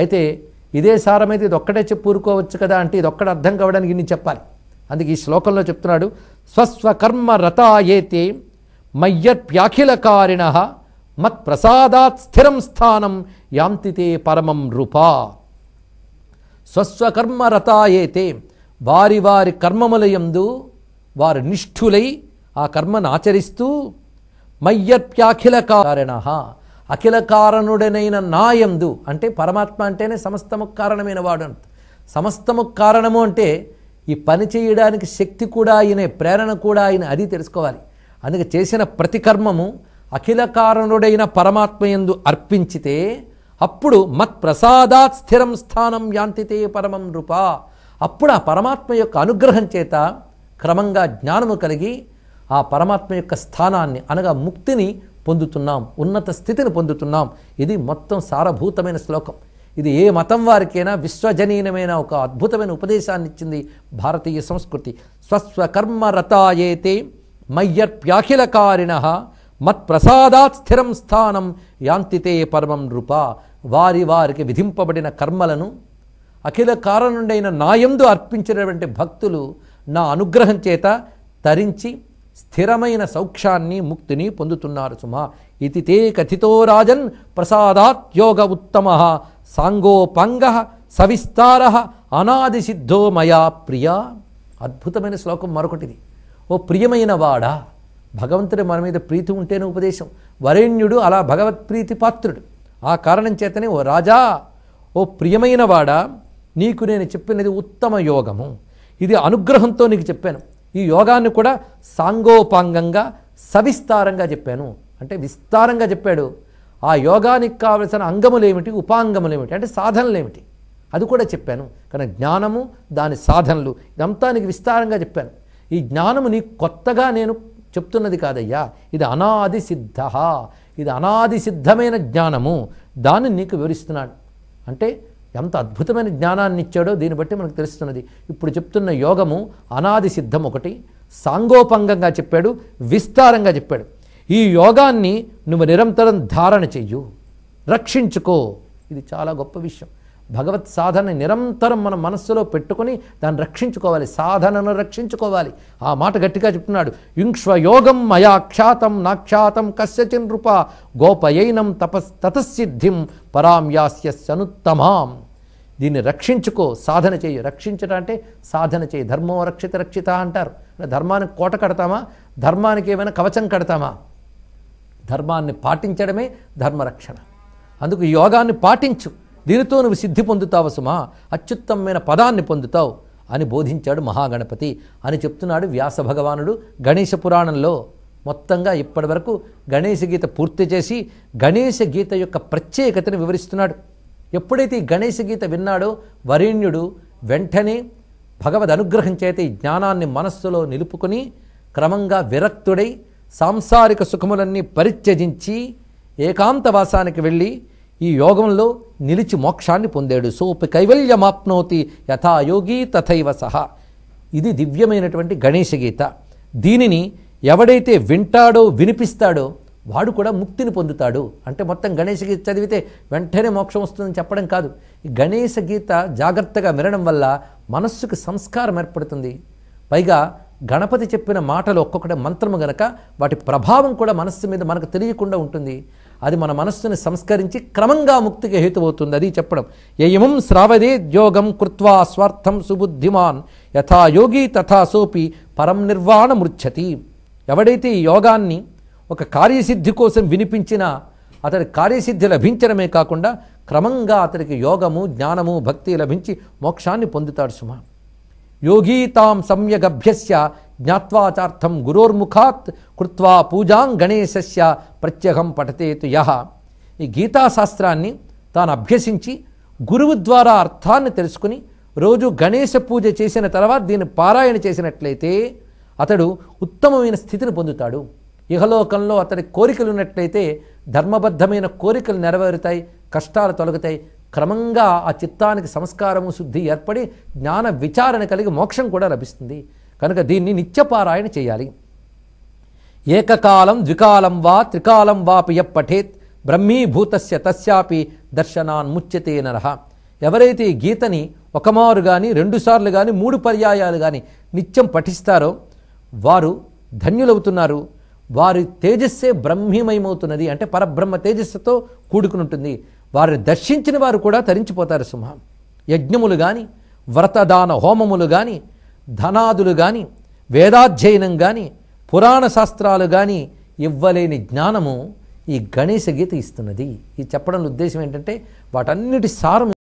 అయితే ఇదే సారమైతే ఇది ఒక్కటే చెప్పి ఊరుకోవచ్చు కదా అంటే ఇది ఒక్కటి అర్థం కావడానికి ఇన్ని చెప్పాలి. అందుకే ఈ శ్లోకంలో చెప్తున్నాడు, స్వస్వకర్మ రతాయేతే మయ్యర్ప్యాఖిలకారిణ మత్ప్రసాదాత్ స్థిరం స్థానం యాంతితే పరమం రూపా. స్వస్వకర్మ రతాయేతే, వారి వారి కర్మములయందు వారు నిష్ఠులై ఆ కర్మను ఆచరిస్తూ, మయ్యర్ప్యాఖిల కారణ, అఖిల కారణుడనైన నాయందు, అంటే పరమాత్మ అంటేనే సమస్తము కారణమైన వాడు అంట. సమస్తము కారణము అంటే ఈ పని చేయడానికి శక్తి కూడా ఆయనే, ప్రేరణ కూడా ఆయన, అది తెలుసుకోవాలి. అందుకే చేసిన ప్రతి కర్మము అఖిల కారణుడైన పరమాత్మయందు అర్పించితే అప్పుడు మత్ప్రసాదాత్ స్థిరం స్థానం యాంతితే పరమం రూపా. అప్పుడు ఆ పరమాత్మ యొక్క అనుగ్రహం చేత క్రమంగా జ్ఞానము కలిగి ఆ పరమాత్మ యొక్క స్థానాన్ని అనగా ముక్తిని పొందుతున్నాం, ఉన్నత స్థితిని పొందుతున్నాం. ఇది మొత్తం సారభూతమైన శ్లోకం. ఇది ఏ మతం వారికైనా విశ్వజనీయమైన ఒక అద్భుతమైన ఉపదేశాన్ని ఇచ్చింది భారతీయ సంస్కృతి. స్వస్వకర్మ రతాయేతే మయ్యర్ప్యాఖిలకారిణ మత్ప్రసాదాత్ స్థిరం స్థానం యాంతితే పరమం రూపా. వారి వారికి విధింపబడిన కర్మలను అఖిల కారణుడైన నాయందు అర్పించినటువంటి భక్తులు నా అనుగ్రహం చేత తరించి స్థిరమైన సౌఖ్యాన్ని, ముక్తిని పొందుతున్నారు సుమా. ఇతి తే కథితో రాజన్ ప్రసాదాత్ యోగ ఉత్తమ సాంగోపాంగ సవిస్తార అనాది సిద్ధో మయా ప్రియా. అద్భుతమైన శ్లోకం మరొకటిది. ఓ ప్రియమైన వాడా, భగవంతుడి మన మీద ప్రీతి ఉంటేనే ఉపదేశం. వరేణ్యుడు అలా భగవత్ ప్రీతి పాత్రుడు. ఆ కారణం చేతనే ఓ రాజా, ఓ ప్రియమైన వాడా, నీకు నేను చెప్పినది ఉత్తమ యోగము. ఇది అనుగ్రహంతో నీకు చెప్పాను. ఈ యోగాన్ని కూడా సాంగోపాంగంగా సవిస్తారంగా చెప్పాను. అంటే విస్తారంగా చెప్పాడు. ఆ యోగానికి కావలసిన అంగములేమిటి, ఉపాంగములేమిటి, అంటే సాధనలేమిటి, అది కూడా చెప్పాను. కానీ జ్ఞానము, దాని సాధనలు, ఇదంతా నీకు విస్తారంగా చెప్పాను. ఈ జ్ఞానము నీకు కొత్తగా నేను చెప్తున్నది కాదయ్యా, ఇది అనాది సిద్ధ, ఇది అనాది సిద్ధమైన జ్ఞానము, దాన్ని నీకు వివరిస్తున్నాడు. అంటే ఎంత అద్భుతమైన జ్ఞానాన్ని ఇచ్చాడో దీన్ని బట్టి మనకు తెలుస్తున్నది. ఇప్పుడు చెప్తున్న యోగము అనాది సిద్ధం ఒకటి, సాంగోపంగంగా చెప్పాడు, విస్తారంగా చెప్పాడు. ఈ యోగాన్ని నువ్వు నిరంతరం ధారణ చెయ్యు, రక్షించుకో. ఇది చాలా గొప్ప విషయం. భగవత్ సాధన నిరంతరం మన మనస్సులో పెట్టుకొని దాన్ని రక్షించుకోవాలి, సాధనను రక్షించుకోవాలి. ఆ మాట గట్టిగా చెప్తున్నాడు. యుంక్ష్వ యోగం మయా క్షాతం నాక్షాతం కస్యచిన్ నృప గోపయైనం తతసిద్ధిం పరాం యాస్యనుత్తమాం. దీన్ని రక్షించుకో, సాధన చేయి. రక్షించడం అంటే సాధన చేయి. ధర్మో రక్షిత రక్షిత అంటారు. ధర్మానికి కోట కడతామా, ధర్మానికి ఏమైనా కవచం కడతామా? ధర్మాన్ని పాటించడమే ధర్మరక్షణ. అందుకు ఈ యోగాన్ని పాటించు, దీనితో నువ్వు సిద్ధి పొందుతావు సుమా, అత్యుత్తమైన పదాన్ని పొందుతావు అని బోధించాడు మహాగణపతి అని చెప్తున్నాడు వ్యాస భగవానుడు గణేశ పురాణంలో. మొత్తంగా ఇప్పటి వరకు గణేశ గీత పూర్తి చేసి గణేశ గీత యొక్క ప్రత్యేకతను వివరిస్తున్నాడు. ఎప్పుడైతే ఈ గణేశ గీత విన్నాడో వరేణ్యుడు వెంటనే భగవద్ అనుగ్రహం చేత ఈ జ్ఞానాన్ని మనస్సులో నిలుపుకొని క్రమంగా విరక్తుడై సాంసారిక సుఖములన్నీ పరిత్యజించి ఏకాంతవాసానికి వెళ్ళి ఈ యోగంలో నిలిచి మోక్షాన్ని పొందాడు. సోపి కైవల్యమాప్నోతి యథా యోగి తథైవ సహా. ఇది దివ్యమైనటువంటి గణేశ గీత. దీనిని ఎవడైతే వింటాడో, వినిపిస్తాడో వాడు కూడా ముక్తిని పొందుతాడు. అంటే మొత్తం గణేశ గీత చదివితే వెంటనే మోక్షం వస్తుందని చెప్పడం కాదు. ఈ గణేశ గీత జాగ్రత్తగా వినడం వల్ల మనస్సుకు సంస్కారం ఏర్పడుతుంది. పైగా గణపతి చెప్పిన మాటలు ఒక్కొక్కటి మంత్రము గనక వాటి ప్రభావం కూడా మనస్సు మీద మనకు తెలియకుండా ఉంటుంది. అది మన మనస్సుని సంస్కరించి క్రమంగా ముక్తికి హేతువవుతుంది. అది చెప్పడం. యయమం శ్రావదేద్యోగం కృత్వా స్వార్థం సుబుద్ధిమాన్ యథా యోగి తథా సోపి పరం నిర్వాణమృచ్చతి. ఎవడైతే ఈ యోగాన్ని ఒక కార్యసిద్ధి కోసం వినిపించినా అతడి కార్యసిద్ధి లభించడమే కాకుండా క్రమంగా అతడికి యోగము, జ్ఞానము, భక్తి లభించి మోక్షాన్ని పొందుతాడు సుమా. యోగీతాం సమ్యగభ్యస్య జ్ఞాత్వాచార్థం గురోర్ముఖాత్ కృత్వా పూజాం గణేశస్య ప్రత్యహం పఠతేతు యః. ఈ గీతాశాస్త్రాన్ని తాను అభ్యసించి గురువు ద్వారా అర్థాన్ని తెలుసుకుని రోజు గణేశ పూజ చేసిన తర్వాత దీన్ని పారాయణ చేసినట్లయితే అతడు ఉత్తమమైన స్థితిని పొందుతాడు. ఇహలోకంలో అతడి కోరికలు ఉన్నట్లయితే ధర్మబద్ధమైన కోరికలు నెరవేరుతాయి, కష్టాలు తొలగుతాయి. క్రమంగా ఆ చిత్తానికి సంస్కారము, శుద్ధి ఏర్పడి జ్ఞాన విచారణ కలిగి మోక్షం కూడా లభిస్తుంది. కనుక దీన్ని నిత్యపారాయణ చేయాలి. ఏకకాలం ద్వికాలం వా త్రికాలం వాపి యః పఠేత్ బ్రహ్మీభూతస్య తస్యాపి దర్శనాన్ముచ్యతే నరః. ఎవరైతే ఈ గీతని ఒకమారు కానీ 2 సార్లు కానీ 3 పర్యాయాలు కానీ నిత్యం పఠిస్తారో వారు ధన్యులవుతున్నారు. వారి తేజస్సే బ్రహ్మీమయమవుతున్నది, అంటే పరబ్రహ్మ తేజస్సుతో కూడుకుని ఉంటుంది. వారిని దర్శించిన వారు కూడా తరించిపోతారు సింహ. యజ్ఞములు కానీ, వ్రతదాన హోమములు కానీ, ధనాదులు కానీ, వేదాధ్యయనం కానీ, పురాణ శాస్త్రాలు కానీ ఇవ్వలేని జ్ఞానము ఈ గణేశ గీత ఇస్తున్నది. ఈ చెప్పడం ఉద్దేశం ఏంటంటే వాటన్నిటి సారం